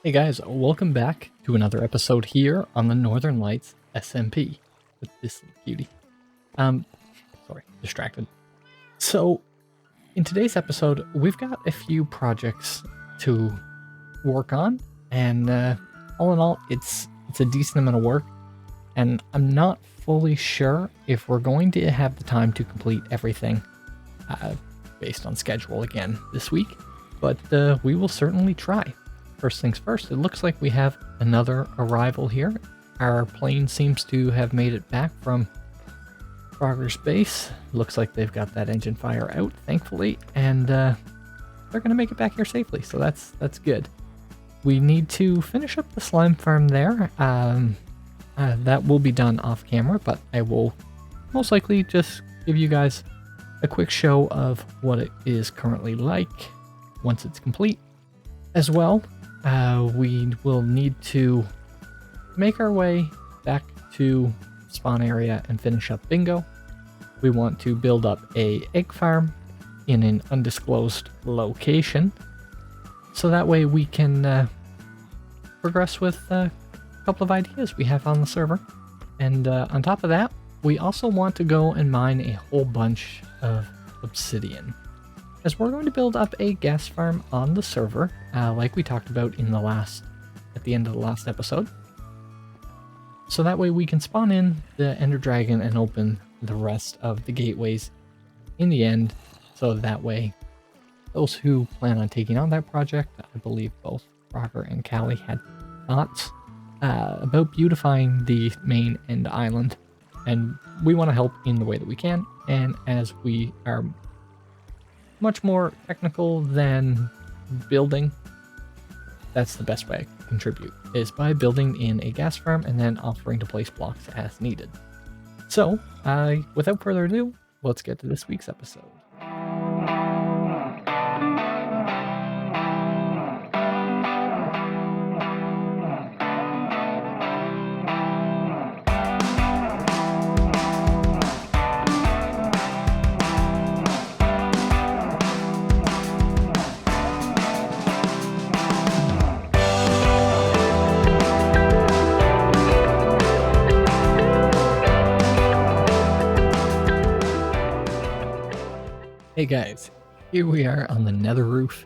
Hey guys, welcome back to another episode here on the Northern Lights SMP with this little cutie. Sorry, distracted. So, in today's episode, we've got a few projects to work on, and all in all, it's a decent amount of work, and I'm not fully sure if we're going to have the time to complete everything based on schedule again this week, but we will certainly try. First things first, it looks like we have another arrival here. Our plane seems to have made it back from Progress Base. Looks like they've got that engine fire out, thankfully, and they're going to make it back here safely, so that's good. We need to finish up the slime farm there. That will be done off camera, but I will most likely just give you guys a quick show of what it is currently like once it's complete. As well, we will need to make our way back to spawn area and finish up bingo. We want to build up a egg farm in an undisclosed location, so that way we can progress with a couple of ideas we have on the server. And on top of that, we also want to go and mine a whole bunch of obsidian, as we're going to build up a ghast farm on the server, like we talked about at the end of the last episode. So that way we can spawn in the Ender Dragon and open the rest of the gateways in the end. So that way, those who plan on taking on that project, I believe both Roger and Callie had thoughts about beautifying the main end island. And we want to help in the way that we can. And as we are much more technical than building, that's the best way I can contribute, is by building in a ghast farm and then offering to place blocks as needed. So, without further ado, let's get to this week's episode. Hey guys, here we are on the nether roof.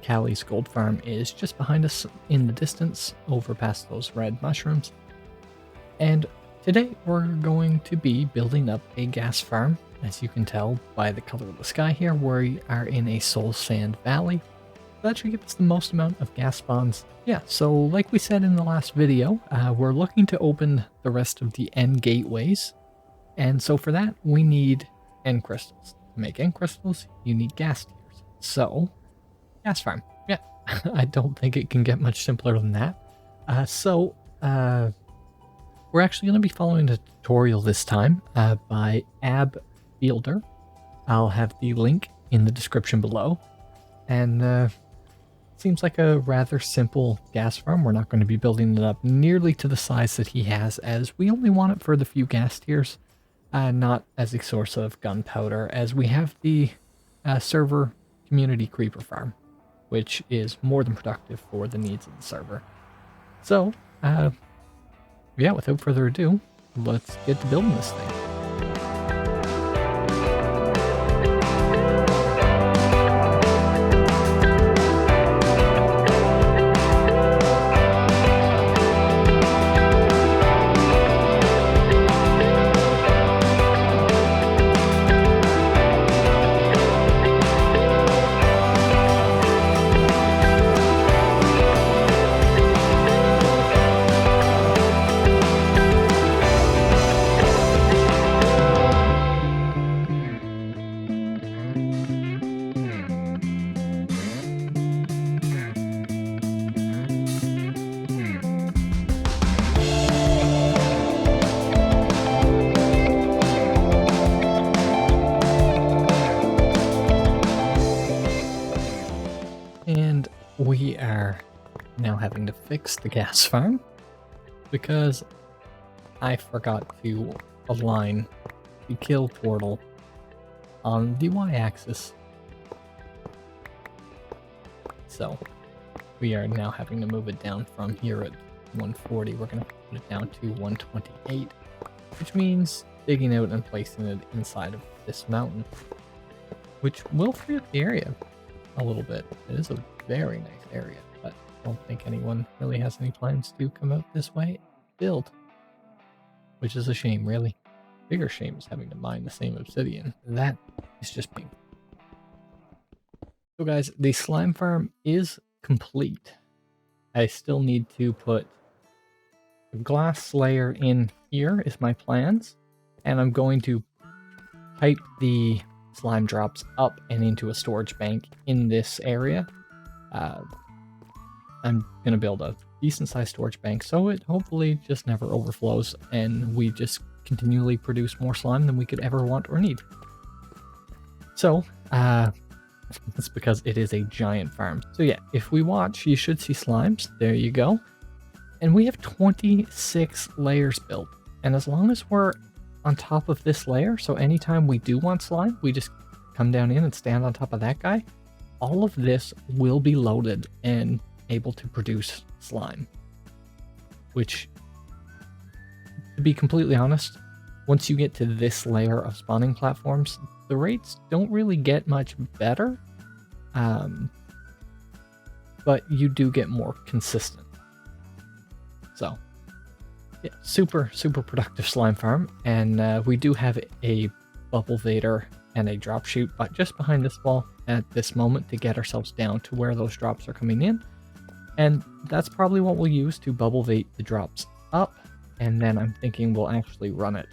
Callie's gold farm is just behind us in the distance, over past those red mushrooms. And today we're going to be building up a ghast farm. As you can tell by the color of the sky here, we are in a soul sand valley. That should give us the most amount of ghast spawns. Yeah, so like we said in the last video, we're looking to open the rest of the end gateways. And so for that, we need end crystals. To make end crystals, you need ghast tears. So, ghast farm. Yeah, I don't think it can get much simpler than that. We're actually going to be following a tutorial this time by Ab Fielder. I'll have the link in the description below. And seems like a rather simple ghast farm. We're not going to be building it up nearly to the size that he has, as we only want it for the few ghast tears. Not as a source of gunpowder, as we have the server community creeper farm, which is more than productive for the needs of the server. So, yeah, without further ado, let's get to building this thing. And we are now having to fix the ghast farm because I forgot to align the kill portal on the y-axis. So we are now having to move it down from here at 140. We're going to put it down to 128, which means digging out and placing it inside of this mountain, which will free up the area a little bit. It is a very nice area, but I don't think anyone really has any plans to come out this way and build, which is a shame, really. Bigger shame is having to mine the same obsidian. That is just painful. So guys, the slime farm is complete. I still need to put a glass layer in here is my plans, and I'm going to pipe the slime drops up and into a storage bank in this area. I'm going to build a decent sized storage bank so it hopefully just never overflows and we just continually produce more slime than we could ever want or need. So, that's because it is a giant farm. So yeah, if we watch, you should see slimes. There you go. And we have 26 layers built. And as long as we're on top of this layer, so anytime we do want slime, we just come down in and stand on top of that guy, all of this will be loaded and able to produce slime. Which, to be completely honest, once you get to this layer of spawning platforms, the rates don't really get much better, but you do get more consistent. So, yeah, super productive slime farm, and we do have a bubble vader and a drop chute, but just behind this wall at this moment to get ourselves down to where those drops are coming in, and that's probably what we'll use to bubble vate the drops up, and then I'm thinking we'll actually run it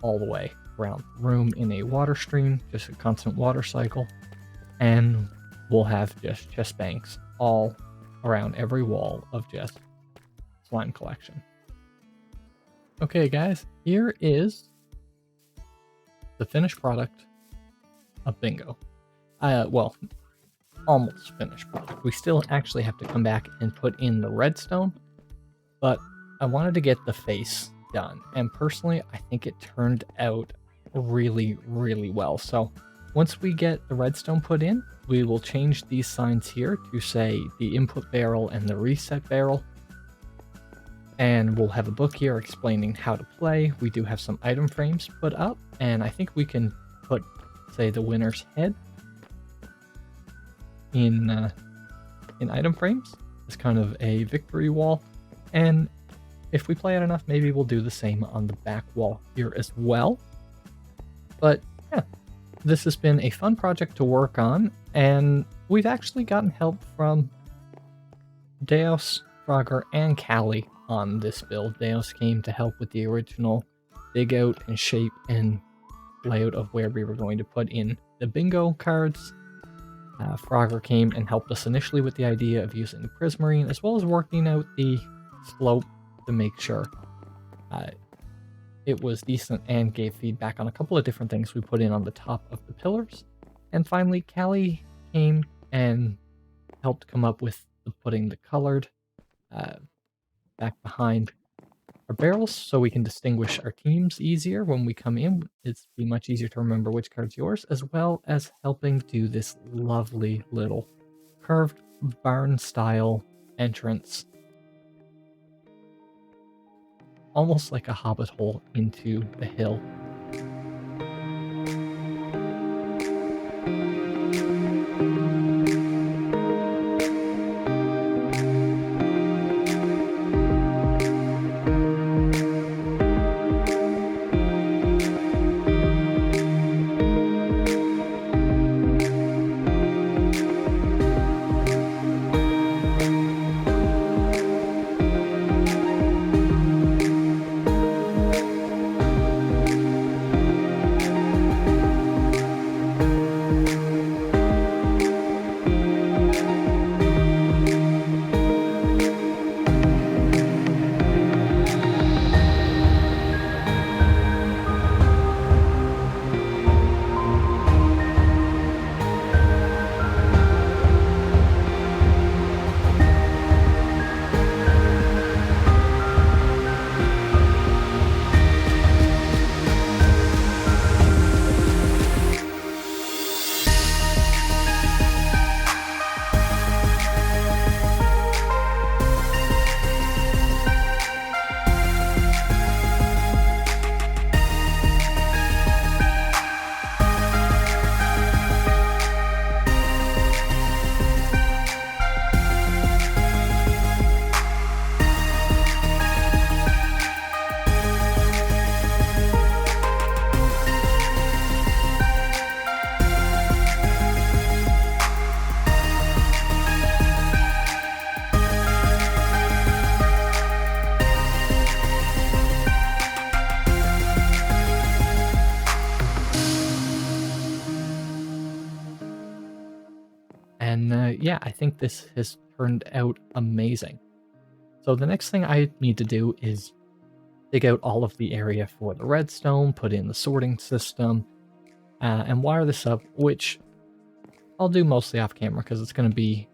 all the way around the room in a water stream, just a constant water cycle, and we'll have just chest banks all around every wall of just slime collection. Okay guys, here is the finished product of Bingo. Well, almost finished product. We still actually have to come back and put in the redstone, but I wanted to get the face done, and personally I think it turned out really well. So once we get the redstone put in, we will change these signs here to say the input barrel and the reset barrel, and we'll have a book here explaining how to play. We do have some item frames put up, and I think we can put, say, the winner's head in item frames as kind of a victory wall, and if we play it enough, maybe we'll do the same on the back wall here as well. But yeah, this has been a fun project to work on, and we've actually gotten help from Deus, Frogger, and Callie on this build. Deus came to help with the original dig out and shape and layout of where we were going to put in the bingo cards. Frogger came and helped us initially with the idea of using the prismarine, as well as working out the slope to make sure it was decent, and gave feedback on a couple of different things we put in on the top of the pillars. And finally, Callie came and helped come up with putting the colored back behind our barrels so we can distinguish our teams easier when we come in. It's be much easier to remember which card's yours, as well as helping do this lovely little curved barn style entrance, almost like a hobbit hole into the hill. yeah, I think this has turned out amazing. So the next thing I need to do is dig out all of the area for the redstone, put in the sorting system, and wire this up, which I'll do mostly off camera because it's going to be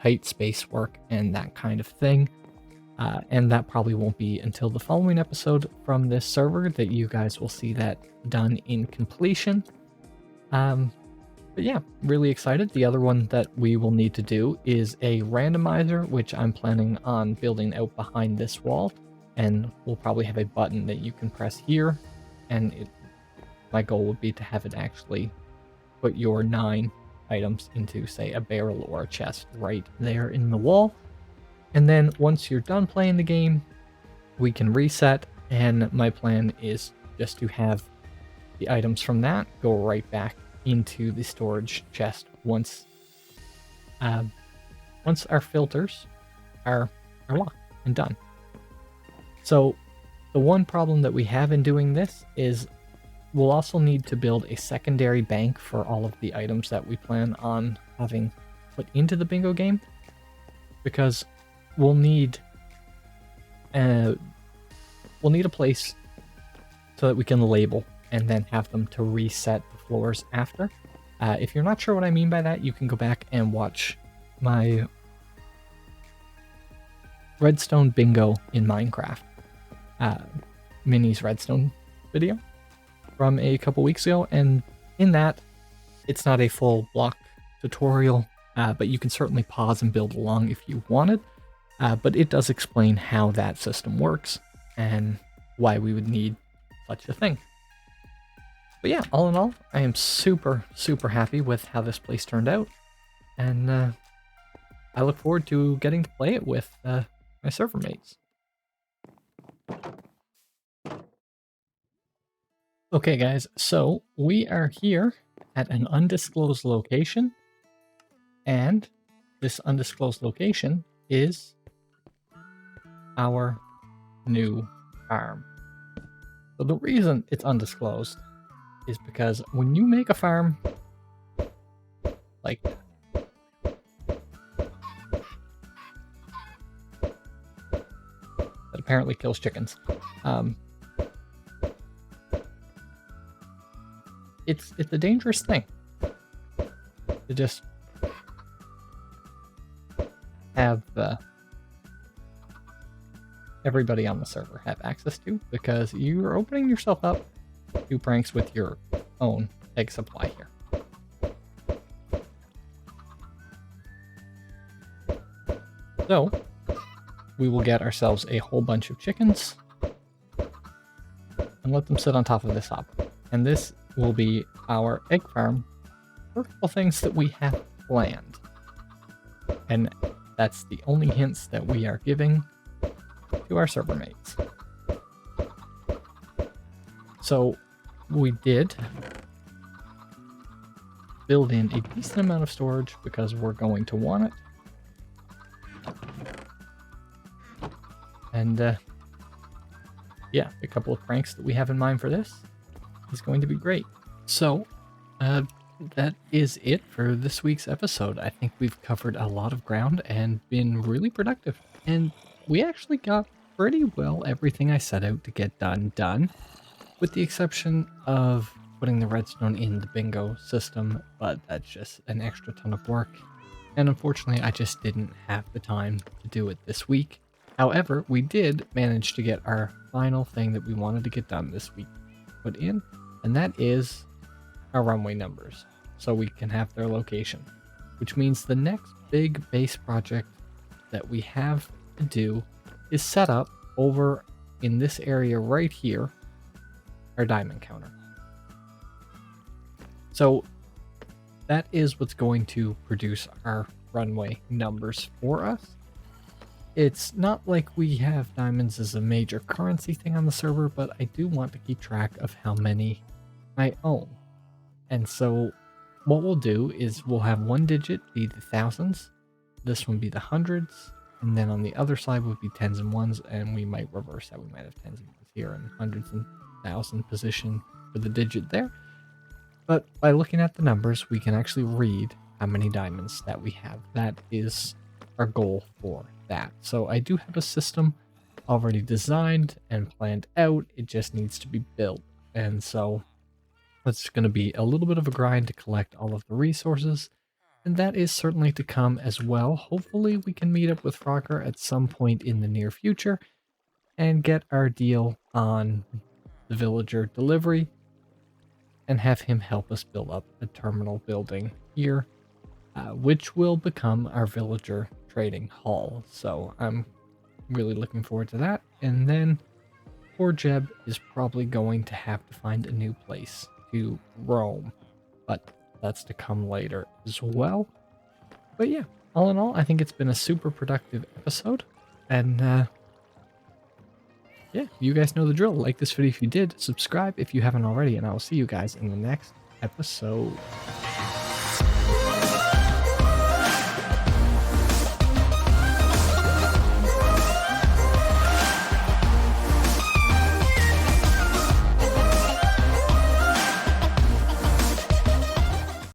tight space work and that kind of thing. And that probably won't be until the following episode from this server that you guys will see that done in completion. But yeah, really excited. The other one that we will need to do is a randomizer, which I'm planning on building out behind this wall. And we'll probably have a button that you can press here. And my goal would be to have it actually put your 9 items into, say, a barrel or a chest right there in the wall. And then once you're done playing the game, we can reset. And my plan is just to have the items from that go right back into the storage chest once our filters are locked and done. So the one problem that we have in doing this is we'll also need to build a secondary bank for all of the items that we plan on having put into the bingo game, because we'll need a place so that we can label and then have them to reset the floors after. If you're not sure what I mean by that, you can go back and watch my redstone bingo in Minecraft, Mini's redstone video from a couple weeks ago, and in that, it's not a full block tutorial, but you can certainly pause and build along if you wanted, but it does explain how that system works and why we would need such a thing. But yeah, all in all, I am super, super happy with how this place turned out, and I look forward to getting to play it with my server mates. Okay guys, so we are here at an undisclosed location, and this undisclosed location is our new farm. So the reason it's undisclosed is because when you make a farm like that, that apparently kills chickens, it's a dangerous thing to just have everybody on the server have access to, because you are opening yourself up to pranks with your own egg supply here. So we will get ourselves a whole bunch of chickens and let them sit on top of this hopper. And this will be our egg farm for a couple things that we have planned. And that's the only hints that we are giving to our server mates. So we did build in a decent amount of storage because we're going to want it. And yeah, a couple of pranks that we have in mind for this is going to be great. So that is it for this week's episode. I think we've covered a lot of ground and been really productive. And we actually got pretty well everything I set out to get done, with the exception of putting the redstone in the bingo system, but that's just an extra ton of work. And unfortunately, I just didn't have the time to do it this week. However, we did manage to get our final thing that we wanted to get done this week put in, and that is our runway numbers, so we can have their location, which means the next big base project that we have to do is set up over in this area right here, our diamond counter. So that is what's going to produce our runway numbers for us. It's not like we have diamonds as a major currency thing on the server, but I do want to keep track of how many I own. And so what we'll do is we'll have one digit be the thousands, this one be the hundreds, and then on the other side would be tens and ones, and we might reverse that. We might have tens and ones here and hundreds and thousand position for the digit there. But by looking at the numbers, we can actually read how many diamonds that we have. That is our goal for that. So I do have a system already designed and planned out. It just needs to be built. And so it's going to be a little bit of a grind to collect all of the resources. And that is certainly to come as well. Hopefully we can meet up with Frogger at some point in the near future and get our deal on the villager delivery and have him help us build up a terminal building here, which will become our villager trading hall. So I'm really looking forward to that. And then poor Jeb is probably going to have to find a new place to roam, but that's to come later as well. But yeah, all in all, I think it's been a super productive episode. And yeah, you guys know the drill. Like this video if you did, subscribe if you haven't already, and I will see you guys in the next episode.